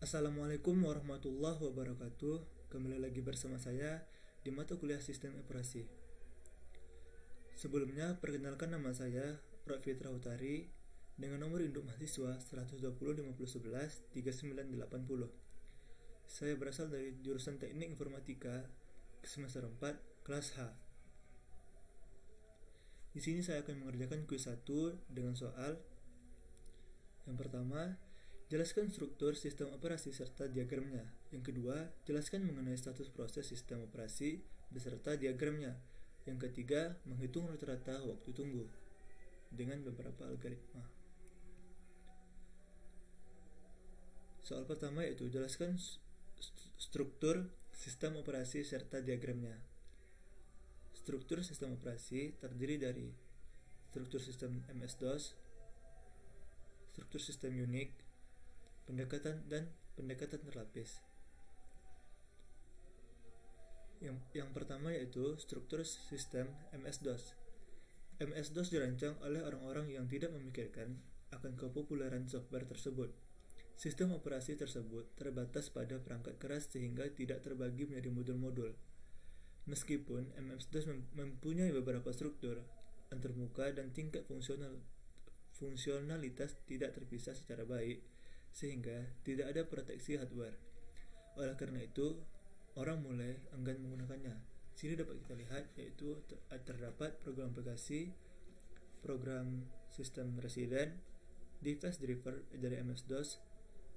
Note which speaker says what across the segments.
Speaker 1: Assalamualaikum warahmatullahi wabarakatuh. Kembali lagi bersama saya di mata kuliah Sistem Operasi. Sebelumnya, perkenalkan nama saya Rafitra Utari dengan nomor induk mahasiswa 120 5011 3980. Saya berasal dari jurusan Teknik Informatika semester 4 kelas H. Di sini saya akan mengerjakan kuis 1 dengan soal yang pertama, jelaskan struktur sistem operasi serta diagramnya. Yang kedua, jelaskan mengenai status proses sistem operasi beserta diagramnya. Yang ketiga, menghitung rata-rata waktu tunggu dengan beberapa algoritma. Soal pertama yaitu jelaskan struktur sistem operasi serta diagramnya. Struktur sistem operasi terdiri dari struktur sistem MS-DOS, struktur sistem Unix, pendekatan terlapis. Yang pertama yaitu struktur sistem MS-DOS. MS-DOS dirancang oleh orang-orang yang tidak memikirkan akan kepopuleran software tersebut. Sistem operasi tersebut terbatas pada perangkat keras sehingga tidak terbagi menjadi modul-modul. Meskipun MS-DOS mempunyai beberapa struktur, antarmuka dan tingkat fungsionalitas tidak terpisah secara baik, sehingga tidak ada proteksi hardware. Oleh karena itu, orang mulai enggan menggunakannya. Sini dapat kita lihat yaitu terdapat program aplikasi, program sistem resident, device driver dari MS-DOS,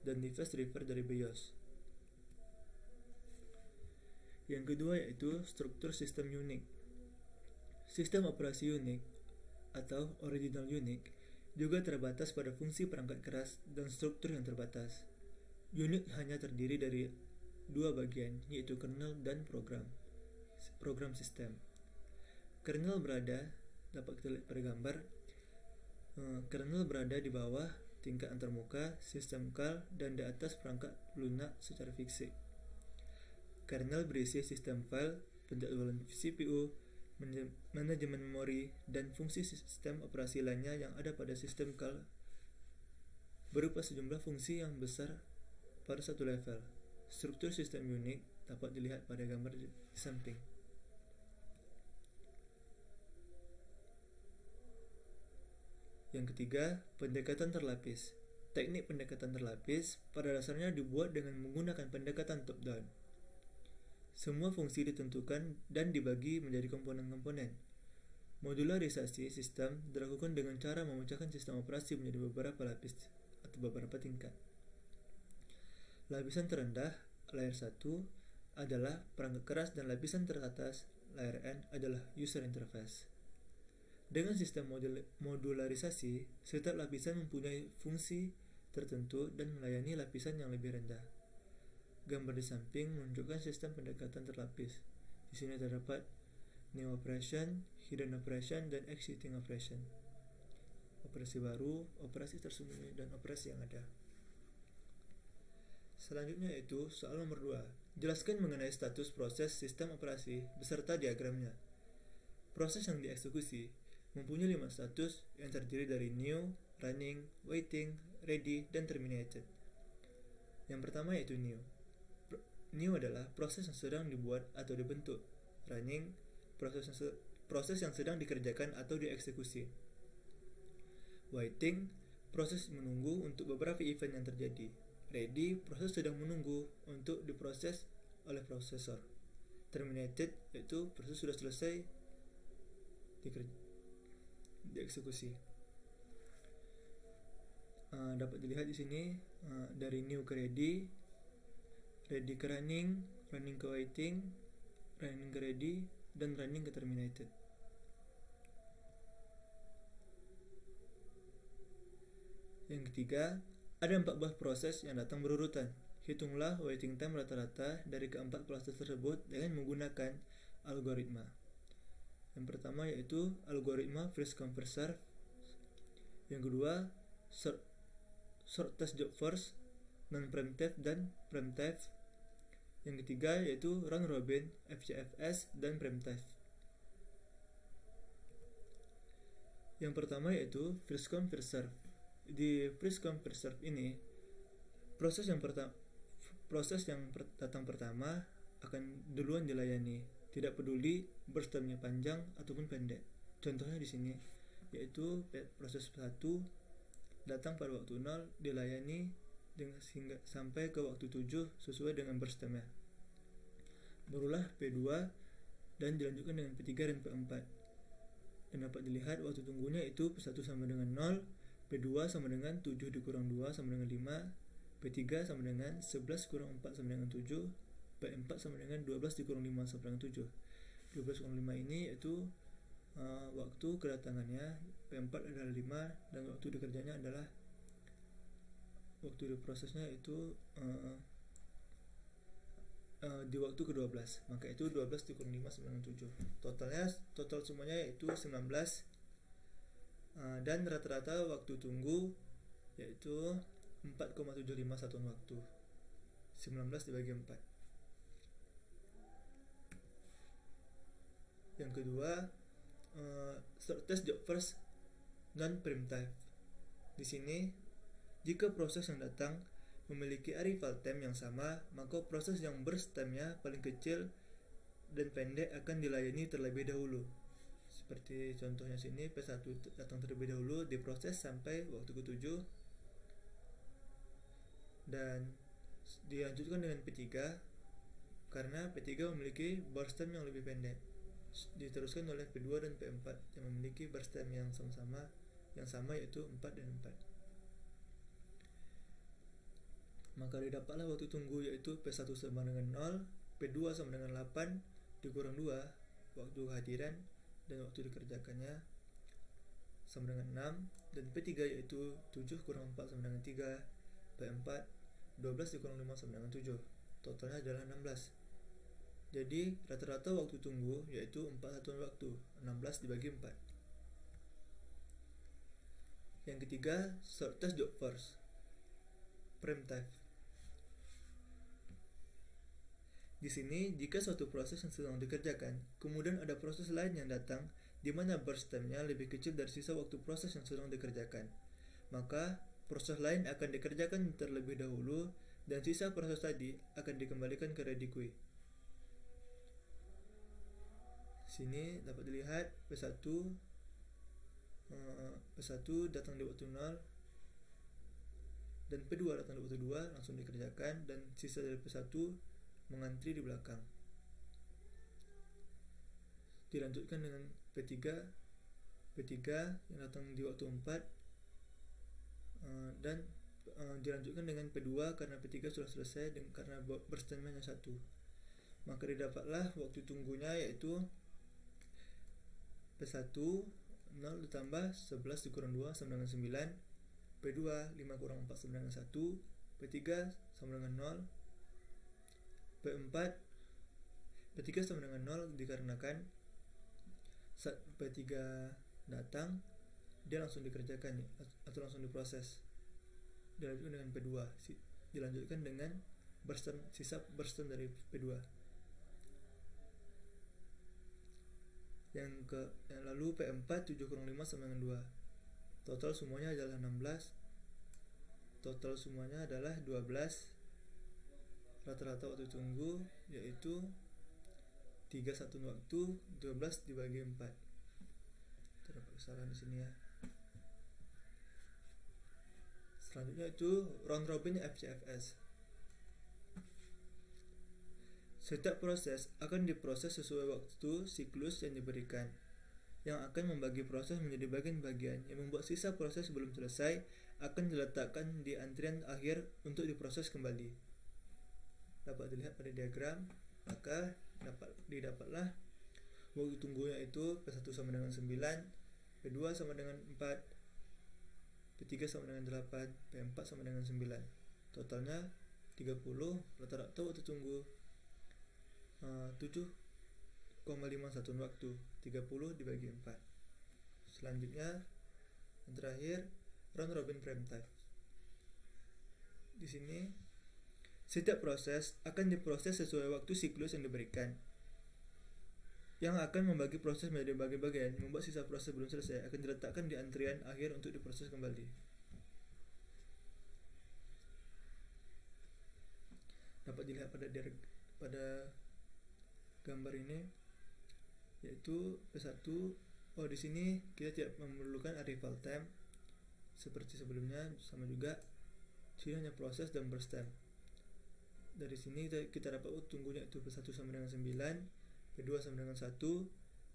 Speaker 1: dan device driver dari BIOS. Yang kedua yaitu struktur sistem Unix. Sistem operasi Unix atau original Unix juga terbatas pada fungsi perangkat keras dan struktur yang terbatas. Unix hanya terdiri dari dua bagian, yaitu kernel dan program sistem. Kernel dapat kita lihat pada gambar, kernel berada di bawah tingkat antarmuka, sistem call, dan di atas perangkat lunak secara fisik. Kernel berisi sistem file, penjadwalan CPU, manajemen memori, dan fungsi sistem operasi lainnya yang ada pada sistem call berupa sejumlah fungsi yang besar pada satu level. Struktur sistem Unix dapat dilihat pada gambar di samping. Yang ketiga, pendekatan terlapis. Teknik pendekatan terlapis pada dasarnya dibuat dengan menggunakan pendekatan top-down. Semua fungsi ditentukan dan dibagi menjadi komponen-komponen. Modularisasi sistem dilakukan dengan cara memecahkan sistem operasi menjadi beberapa lapis atau beberapa tingkat. Lapisan terendah, layer 1, adalah perangkat keras dan lapisan teratas, layer N, adalah user interface. Dengan sistem modularisasi, setiap lapisan mempunyai fungsi tertentu dan melayani lapisan yang lebih rendah. Gambar di samping menunjukkan sistem pendekatan terlapis. Di sini terdapat new operation, hidden operation, dan exiting operation. Operasi baru, operasi tersembunyi, dan operasi yang ada. Selanjutnya yaitu soal nomor 2. Jelaskan mengenai status proses sistem operasi beserta diagramnya. Proses yang dieksekusi mempunyai 5 status yang terdiri dari new, running, waiting, ready, dan terminated. Yang pertama yaitu new. New adalah proses yang sedang dibuat atau dibentuk. Running, proses yang sedang dikerjakan atau dieksekusi. Waiting, proses menunggu untuk beberapa event yang terjadi. Ready, proses sedang menunggu untuk diproses oleh prosesor. Terminated, yaitu proses sudah selesai dieksekusi. Dapat dilihat di sini dari new ke ready ke running ke waiting, running ke ready, dan running ke terminated. Yang ketiga, ada 4 buah proses yang datang berurutan. Hitunglah waiting time rata-rata dari keempat proses tersebut dengan menggunakan algoritma. Yang pertama yaitu algoritma first come first serve. Yang kedua, sort test job first, non-preemptive, dan preemptive. Yang ketiga yaitu round robin, FCFS, dan preemptive. Yang pertama yaitu first come first serve. Di first come first serve ini, proses yang proses yang datang pertama akan duluan dilayani, tidak peduli burst time-nya panjang ataupun pendek. Contohnya di sini yaitu proses 1 datang pada waktu 0 dilayani hingga sampai ke waktu 7 sesuai dengan burst time-nya. Barulah P2 dan dilanjutkan dengan P3 dan P4. Dan dapat dilihat waktu tunggunya itu P1 sama dengan 0, P2 sama dengan 7 dikurang 2 sama dengan 5, P3 sama dengan 11 kurang 4 sama dengan 7, P4 sama dengan 12 dikurang 5 sama dengan 7. 12 kurang 5 ini yaitu waktu kedatangannya, P4 adalah 5, dan waktu dikerjanya adalah waktu diprosesnya itu di waktu ke-12, maka itu 12 dikurang 5 sama dengan 7. Total semuanya yaitu 19, dan rata-rata waktu tunggu yaitu 4,75 satuan waktu. 19 dibagi 4. Yang kedua, test job first non primitive. Di sini, jika proses yang datang memiliki arrival time yang sama, maka proses yang burst time-nya paling kecil dan pendek akan dilayani terlebih dahulu. Seperti contohnya sini, P1 datang terlebih dahulu, diproses sampai waktu ke-7, dan dilanjutkan dengan P3 karena P3 memiliki burst time yang lebih pendek. Diteruskan oleh P2 dan P4 yang memiliki burst time yang sama yaitu 4 dan 4. Maka didapatlah waktu tunggu yaitu P1 sama dengan 0, P2 sama dengan 8 dikurang 2 waktu kehadiran, dan waktu dikerjakannya sama dengan 6, dan P3 yaitu 7 kurang 4 sama dengan 3, P4 12 dikurang 5 sama dengan 7. Totalnya adalah 16. Jadi rata-rata waktu tunggu yaitu 4 satuan waktu, 16 dibagi 4. Yang ketiga, shortest job first primitive. Di sini, jika suatu proses yang sedang dikerjakan, kemudian ada proses lain yang datang di mana burst time-nya lebih kecil dari sisa waktu proses yang sedang dikerjakan, maka proses lain akan dikerjakan terlebih dahulu dan sisa proses tadi akan dikembalikan ke ready queue. Sini dapat dilihat P1 datang di waktu 0 dan P2 datang di waktu 2 langsung dikerjakan, dan sisa dari P1 mengantri di belakang. Dilanjutkan dengan P3 yang datang di waktu 4, dan dilanjutkan dengan P2 karena P3 sudah selesai karena burst time-nya 1. Maka didapatlah waktu tunggunya yaitu P1 0 ditambah 11 dikurang 2 sama dengan 9, P2 5 kurang 4 sama dengan 1, P3 sama dengan 0, P3 sama dengan 0 dikarenakan saat P3 datang dia langsung dikerjakan atau langsung diproses. Dilanjutkan dengan P2, dilanjutkan dengan sisa burst time dari P2. Lalu P4 7 kurang 5 sama dengan 2. Total semuanya adalah 16. Total semuanya adalah 12. Rata-rata waktu tunggu yaitu 3 satuan waktu, 12 dibagi 4. Terdapat kesalahan di sini ya. Selanjutnya itu round robin FCFS. Setiap proses akan diproses sesuai waktu siklus yang diberikan, yang akan membagi proses menjadi bagian-bagian yang membuat sisa proses belum selesai akan diletakkan di antrian akhir untuk diproses kembali. Dapat dilihat pada diagram, maka didapatlah waktu tunggunya itu P1 sama dengan 9, P2 sama dengan 4, P3 sama dengan 8, P4 sama dengan 9. Totalnya 30, rata-rata waktu tunggu 7,5 satuan waktu, 30 dibagi 4. Selanjutnya yang terakhir round robin primitive. Di sini setiap proses akan diproses sesuai waktu siklus yang diberikan, yang akan membagi proses menjadi bagian-bagian, membuat sisa proses belum selesai akan diletakkan di antrian akhir untuk diproses kembali. dapat dilihat pada gambar ini, yaitu P1. Di sini kita tidak memerlukan arrival time seperti sebelumnya, sama juga. Sini hanya proses dan burst time. Dari sini kita dapat tunggunya itu P1 sama dengan 9, P2 sama dengan 1,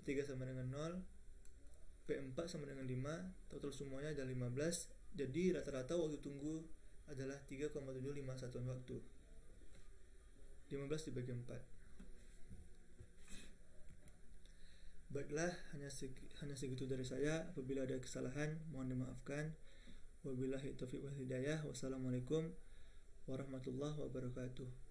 Speaker 1: P3 sama dengan 0, P4 sama dengan 5, total semuanya ada 15. Jadi rata-rata waktu tunggu adalah 3,751 waktu. 15 dibagi 4. Baiklah, hanya segitu dari saya. Apabila ada kesalahan, mohon dimaafkan. Wabillahi taufiq wal hidayah. Wassalamualaikum warahmatullahi wabarakatuh.